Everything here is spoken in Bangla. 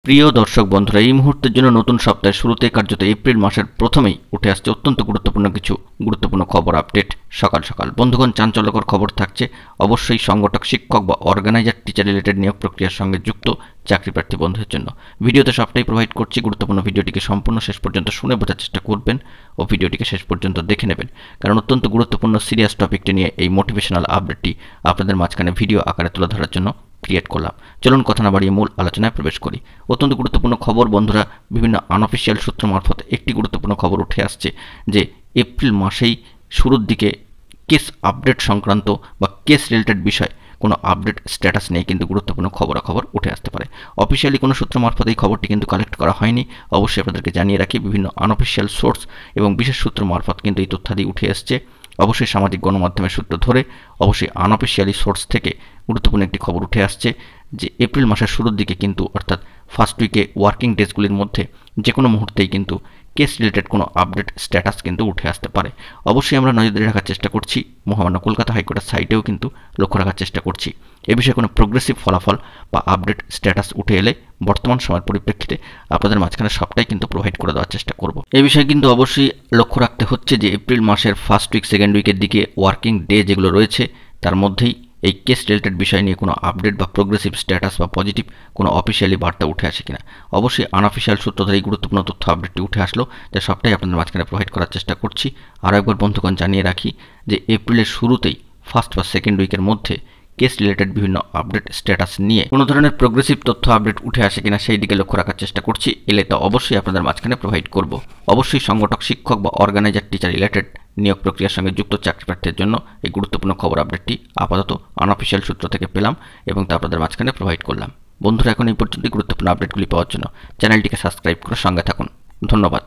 প্রিয় দর্শক বন্ধুরা, এই মুহূর্তের জন্য নতুন সপ্তাহের শুরুতে কার্যত এপ্রিল মাসের প্রথমেই উঠে আসছে অত্যন্ত গুরুত্বপূর্ণ খবর আপডেট। সকাল সকাল বন্ধুগণ, চাঞ্চল্যকর খবর থাকছে অবশ্যই সংগঠক, শিক্ষক বা অর্গানাইজার, টিচার রিলেটেড নিয়োগ প্রক্রিয়ার সঙ্গে যুক্ত চাকরি প্রার্থী বন্ধুদের জন্য। ভিডিওতে সবটাই প্রোভাইড করছি। গুরুত্বপূর্ণ ভিডিওটিকে সম্পূর্ণ শেষ পর্যন্ত শুনে বোঝার চেষ্টা করবেন ও ভিডিওটিকে শেষ পর্যন্ত দেখে নেবেন, কারণ অত্যন্ত গুরুত্বপূর্ণ সিরিয়াস টপিকটি নিয়ে এই মোটিভেশনাল আপডেটটি আপনাদের মাঝখানে ভিডিও আকারে তুলে ধরার জন্য ক্রিয়েট করলাম। চলুন কথা না বাড়িয়ে মূল আলোচনায় প্রবেশ করি। অত্যন্ত গুরুত্বপূর্ণ খবর বন্ধুরা, বিভিন্ন আনঅফিসিয়াল সূত্র মারফত একটি গুরুত্বপূর্ণ খবর উঠে আসছে যে এপ্রিল মাসেই শুরুর দিকে কেস আপডেট সংক্রান্ত বা কেস রিলেটেড বিষয় কোনো আপডেট স্ট্যাটাস নিয়ে কিন্তু গুরুত্বপূর্ণ খবরাখবর উঠে আসতে পারে। অফিসিয়ালি কোনো সূত্র মারফত এই খবরটি কিন্তু কালেক্ট করা হয়নি, অবশ্যই আপনাদেরকে জানিয়ে রাখি। বিভিন্ন আনঅফিসিয়াল সোর্স এবং বিশেষ সূত্র মারফত কিন্তু এই তথ্যাদি উঠে আসছে। অবশ্যই সামাজিক গণমাধ্যমের সূত্র ধরে অবশ্যই আনঅফিসিয়ালি সোর্স থেকে গুরুত্বপূর্ণ একটি খবর উঠে আসছে যে এপ্রিল মাসের শুরুর দিকে কিন্তু, অর্থাৎ ফার্স্ট উইকে ওয়ার্কিং ডেজগুলির মধ্যে যে কোনো মুহূর্তেই কিন্তু কেস রিলেটেড কোনো আপডেট স্ট্যাটাস কিন্তু উঠে আসতে পারে। অবশ্যই আমরা নজরদারি রাখার চেষ্টা করছি। মহামান্য কলকাতা হাইকোর্টের সাইটেও কিন্তু লক্ষ্য রাখার চেষ্টা করছি। এ বিষয়ে কোনো প্রোগ্রেসিভ ফলাফল বা আপডেট স্ট্যাটাস উঠে এলে বর্তমান সময়ের পরিপ্রেক্ষিতে আপনাদের মাঝখানে সবটাই কিন্তু প্রোভাইড করে দেওয়ার চেষ্টা করব। এই বিষয়ে কিন্তু অবশ্যই লক্ষ্য রাখতে হচ্ছে যে এপ্রিল মাসের ফার্স্ট উইক, সেকেন্ড উইকের দিকে ওয়ার্কিং ডে যেগুলো রয়েছে তার মধ্যেই এই কেস রিলেটেড বিষয় নিয়ে কোনো আপডেট বা প্রোগ্রেসিভ স্ট্যাটাস বা পজিটিভ কোনো অফিসিয়ালি বার্তা উঠে আসে কিনা। অবশ্যই আনঅফিসিয়াল সূত্র ধরে এই গুরুত্বপূর্ণ তথ্য আপডেটটি উঠে আসলো, যা সবটাই আপনাদের মাঝখানে প্রোভাইড করার চেষ্টা করছি। আরও একবার বন্ধুগণ জানিয়ে রাখি যে এপ্রিলের শুরুতেই ফার্স্ট বা সেকেন্ড উইকের মধ্যে কেস রিলেটেড বিভিন্ন আপডেট স্ট্যাটাস নিয়ে কোনো ধরনের প্রোগ্রেসিভ তথ্য আপডেট উঠে আসে কিনা সেই দিকে লক্ষ্য রাখার চেষ্টা করছি। এলে তা অবশ্যই আপনাদের মাঝখানে প্রোভাইড করব। অবশ্যই সংগঠক, শিক্ষক বা অর্গানাইজার, টিচার রিলেটেড নিয়োগ প্রক্রিয়ার সঙ্গে যুক্ত চাকরি প্রার্থীর জন্য এই গুরুত্বপূর্ণ খবর আপডেটটি আপাতত আনঅফিসিয়াল সূত্র থেকে পেলাম এবং তা আপনাদের মাঝখানে প্রোভাইড করলাম। বন্ধুরা, এখন এই পর্যন্ত গুরুত্বপূর্ণ আপডেটগুলি পাওয়ার জন্য চ্যানেলটিকে সাবস্ক্রাইব করে সঙ্গে থাকুন। ধন্যবাদ।